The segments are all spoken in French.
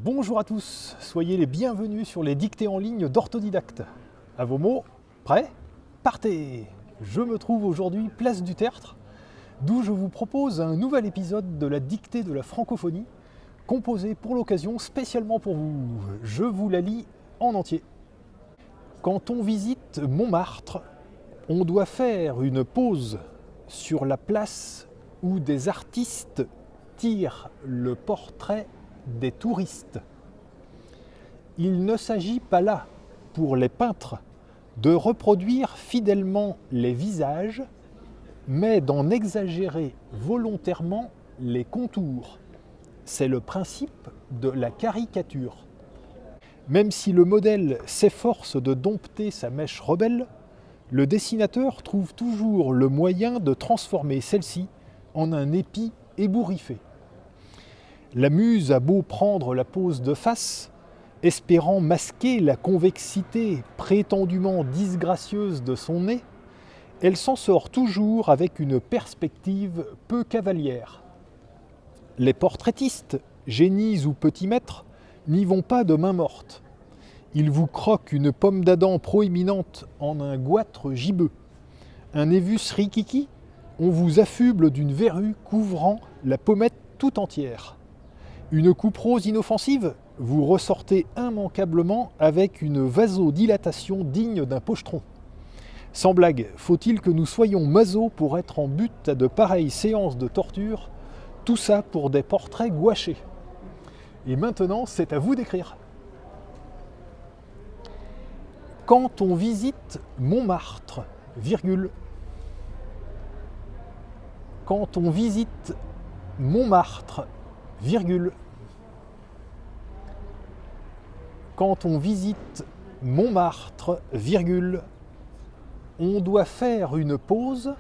Bonjour à tous, soyez les bienvenus sur les dictées en ligne d'Orthodidacte. À vos mots, prêts? Partez! Je me trouve aujourd'hui place du Tertre, d'où je vous propose un nouvel épisode de la dictée de la francophonie, composé pour l'occasion spécialement pour vous. Je vous la lis en entier. Quand on visite Montmartre, on doit faire une pause sur la place où des artistes tirent le portrait des touristes. Il ne s'agit pas là, pour les peintres, de reproduire fidèlement les visages, mais d'en exagérer volontairement les contours. C'est le principe de la caricature. Même si le modèle s'efforce de dompter sa mèche rebelle, le dessinateur trouve toujours le moyen de transformer celle-ci en un épi ébouriffé. La muse a beau prendre la pose de face, espérant masquer la convexité prétendument disgracieuse de son nez, elle s'en sort toujours avec une perspective peu cavalière. Les portraitistes, génies ou petits maîtres, n'y vont pas de main morte. Ils vous croquent une pomme d'Adam proéminente en un goitre gibbeux. Un évus rikiki, on vous affuble d'une verrue couvrant la pommette tout entière. Une coupe rose inoffensive, vous ressortez immanquablement avec une vasodilatation digne d'un pochetron. Sans blague, faut-il que nous soyons masos pour être en butte à de pareilles séances de torture, tout ça pour des portraits gouachés. Et maintenant, c'est à vous d'écrire. Quand on visite Montmartre, virgule. Quand on visite Montmartre, virgule. Quand on visite Montmartre, virgule, on doit faire une pause.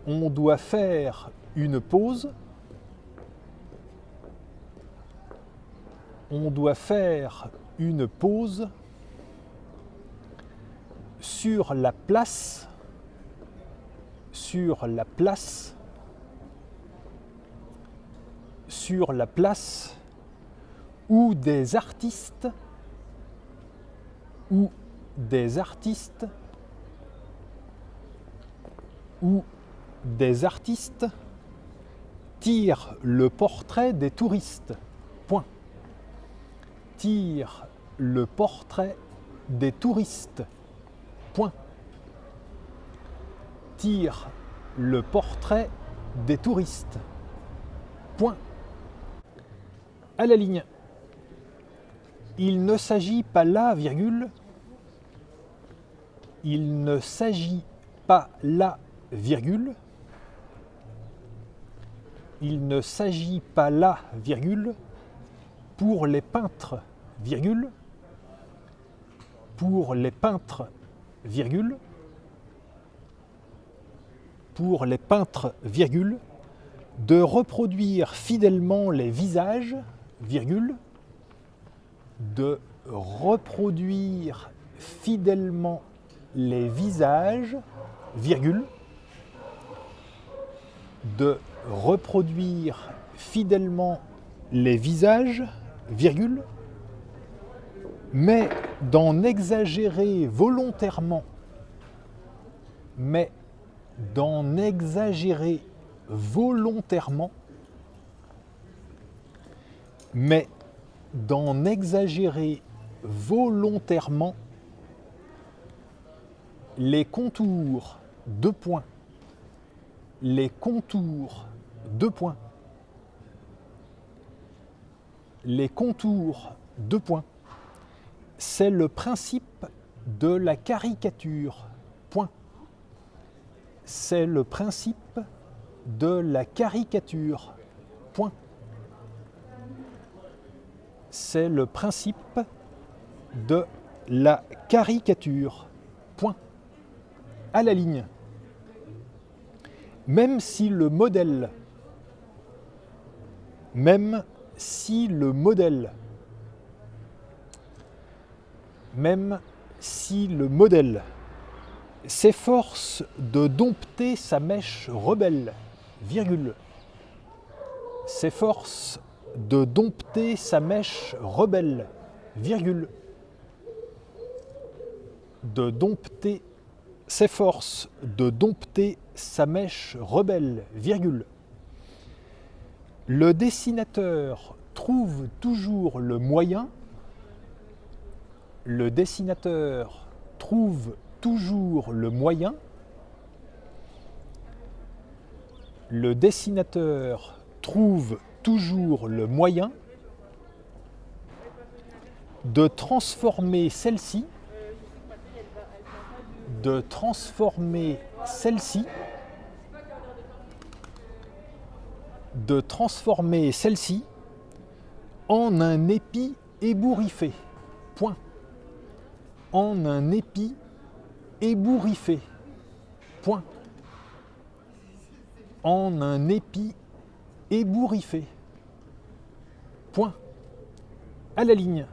On doit faire une pause. On doit faire une pause sur la place. Sur la place. Sur la place où des artistes où des artistes tirent le portrait des touristes. Point. Tirent le portrait des touristes. Point. Tirent le portrait des touristes. Point. À la ligne. Il ne s'agit pas là, virgule. Il ne s'agit pas là, virgule. Il ne s'agit pas là, virgule, pour les peintres, virgule. Pour les peintres, virgule. Pour les peintres, virgule, de reproduire fidèlement les visages, virgule, de reproduire fidèlement les visages, virgule, de reproduire fidèlement les visages, virgule, mais d'en exagérer volontairement, mais d'en exagérer volontairement, mais d'en exagérer volontairement les contours, deux points, les contours, deux points, les contours, deux points, c'est le principe de la caricature, point. C'est le principe de la caricature, point. C'est le principe de la caricature, point. À la ligne. Même si le modèle, même si le modèle, même si le modèle s'efforce de dompter sa mèche rebelle, virgule, s'efforce de dompter sa mèche rebelle, virgule. De dompter, s'efforce de dompter sa mèche rebelle, virgule. Le dessinateur trouve toujours le moyen. Le dessinateur trouve toujours le moyen. Le dessinateur trouve toujours le moyen de transformer celle-ci, de transformer celle-ci, de transformer celle-ci en un épi ébouriffé. Point. En un épi ébouriffé. Point. En un épi ébouriffé. Point. À la ligne.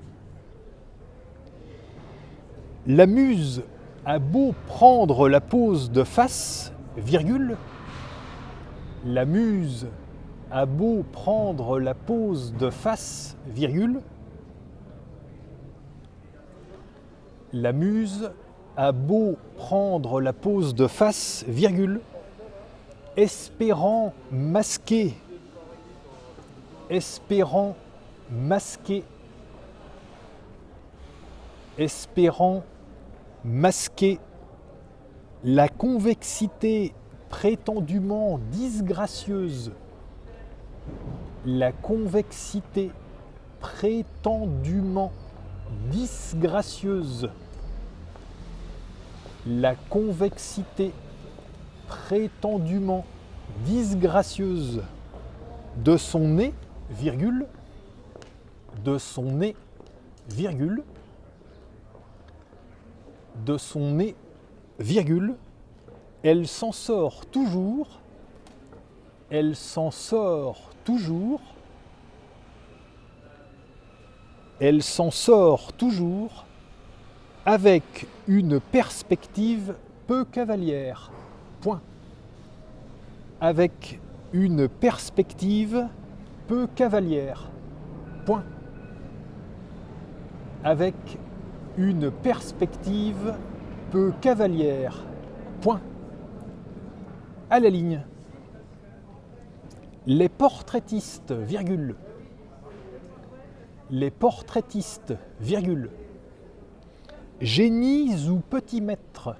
La muse a beau prendre la pose de face, virgule. La muse a beau prendre la pose de face, virgule. La muse a beau prendre la pose de face, virgule, espérant masquer, espérant masquer, espérant masquer la convexité prétendument disgracieuse, la convexité prétendument disgracieuse, la convexité prétendument disgracieuse de son nez, virgule, de son nez, virgule, de son nez, virgule, elle s'en sort toujours, elle s'en sort toujours, elle s'en sort toujours avec une perspective peu cavalière. Point. Avec une perspective peu cavalière. Point. Avec une perspective peu cavalière. Point. À la ligne. Les portraitistes, virgule. Les portraitistes, virgule. Génies ou petits maîtres,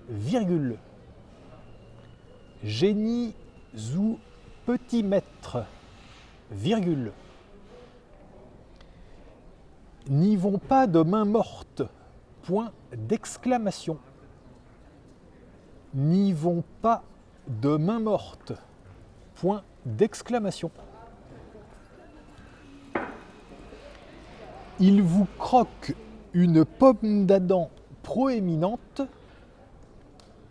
virgule. Génies ou petits maîtres, virgule. N'y vont pas de main morte, point d'exclamation. N'y vont pas de main morte, point d'exclamation. Il vous croque une pomme d'Adam proéminente.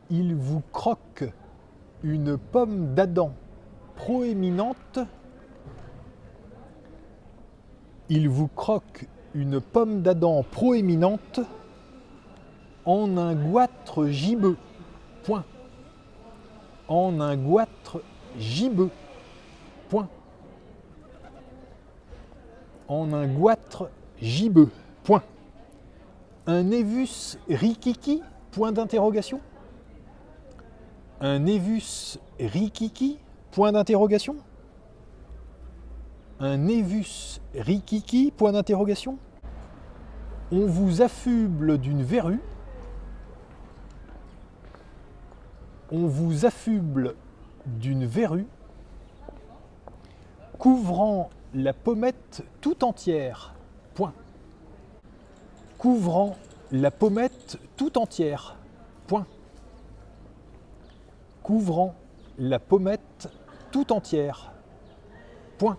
Il vous croque une pomme d'Adam proéminente. Il vous croque une pomme d'Adam proéminente en un goitre gibbeux. Point. En un goitre gibbeux. Point. En un goitre gibbeux. Point. Un névus rikiki? Point d'interrogation. Un névus rikiki? Point d'interrogation. Un névus rikiki? Point d'interrogation. On vous affuble d'une verrue. On vous affuble d'une verrue couvrant la pommette tout entière. Point. Couvrant la pommette tout entière. Point. Couvrant la pommette tout entière. Point.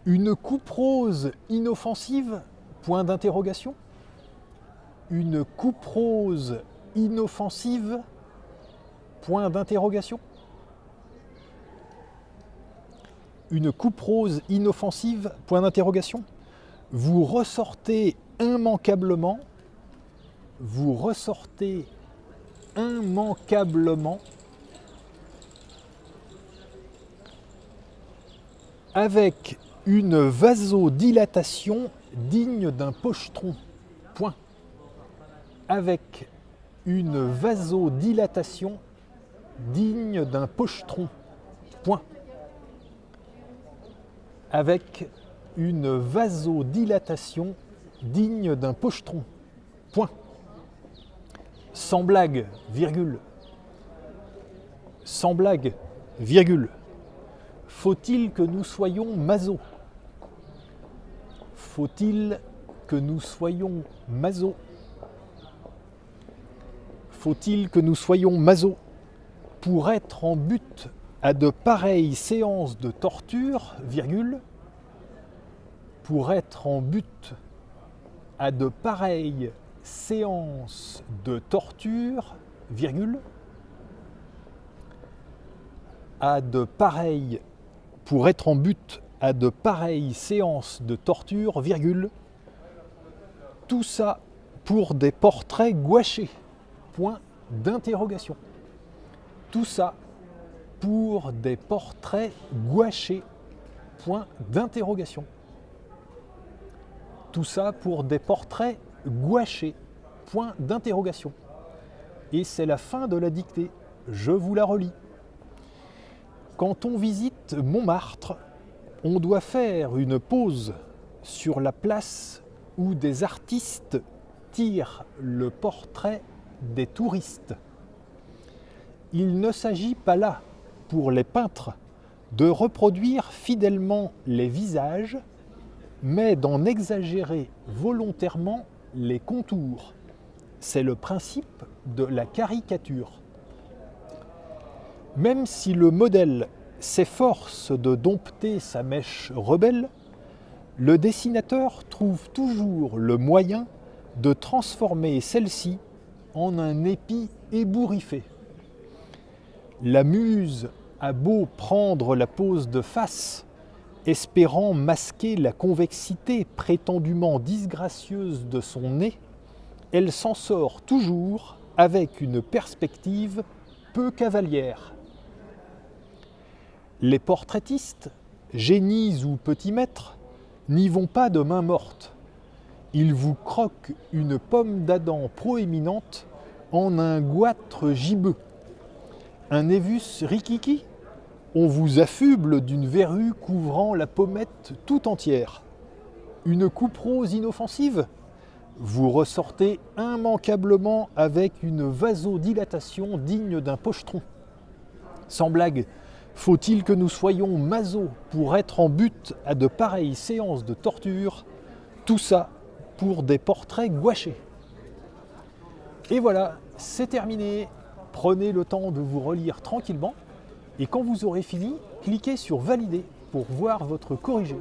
Une coupe rose inoffensive? Point d'interrogation. Une coupe rose inoffensive? Point d'interrogation. Une coupe rose inoffensive? Point d'interrogation. Vous ressortez immanquablement. Vous ressortez immanquablement. avec une vasodilatation digne d'un pochetron. Point. Avec une vasodilatation digne d'un pochetron. Point. Avec une vasodilatation digne d'un pochetron. Point. Sans blague, virgule. Sans blague, virgule. Faut-il que nous soyons maso? Faut-il que nous soyons maso? Faut-il que nous soyons maso pour être en but à de pareilles séances de torture, virgule, pour être en but à de pareilles séances de torture, virgule, pour être en but à de pareilles séances de torture, virgule, tout ça pour des portraits gouachés, point d'interrogation. Tout ça pour des portraits gouachés, point d'interrogation. Tout ça pour des portraits gouachés, point d'interrogation. Et c'est la fin de la dictée, je vous la relis. Quand on visite Montmartre, on doit faire une pause sur la place où des artistes tirent le portrait des touristes. Il ne s'agit pas là, pour les peintres, de reproduire fidèlement les visages, mais d'en exagérer volontairement les contours. C'est le principe de la caricature. Même si le modèle s'efforce de dompter sa mèche rebelle, le dessinateur trouve toujours le moyen de transformer celle-ci en un épi ébouriffé. La muse a beau prendre la pose de face, espérant masquer la convexité prétendument disgracieuse de son nez, elle s'en sort toujours avec une perspective peu cavalière. Les portraitistes, génies ou petits maîtres, n'y vont pas de main morte. Ils vous croquent une pomme d'Adam proéminente en un goitre gibbeux. Un névus rikiki, on vous affuble d'une verrue couvrant la pommette tout entière. Une coupe rose inoffensive, vous ressortez immanquablement avec une vasodilatation digne d'un pochetron. Sans blague, faut-il que nous soyons maso pour être en but à de pareilles séances de torture, tout ça pour des portraits gouachés. Et voilà, c'est terminé. Prenez le temps de vous relire tranquillement et quand vous aurez fini, cliquez sur valider pour voir votre corrigé.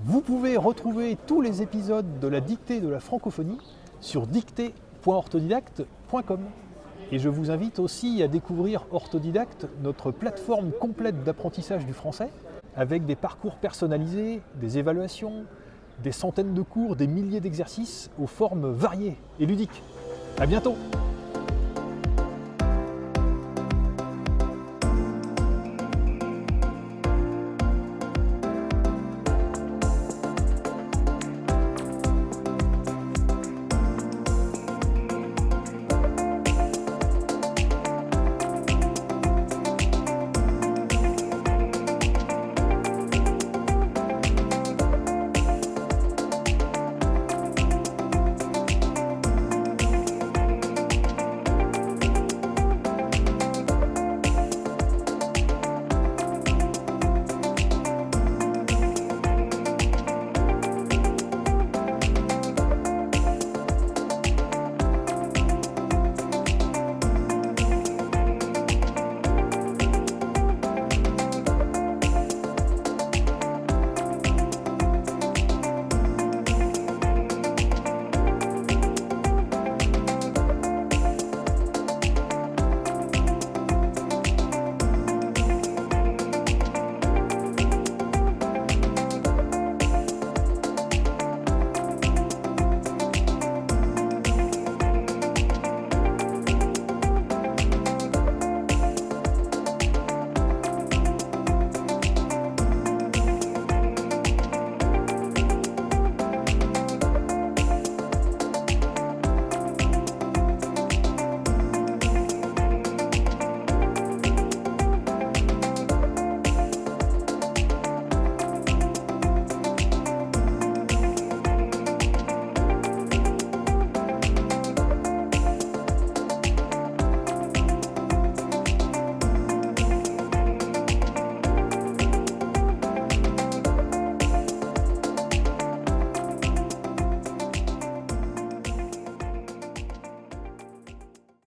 Vous pouvez retrouver tous les épisodes de la dictée de la francophonie sur dictée.orthodidacte.com. Et je vous invite aussi à découvrir Orthodidacte, notre plateforme complète d'apprentissage du français, avec des parcours personnalisés, des évaluations, des centaines de cours, des milliers d'exercices aux formes variées et ludiques. À bientôt!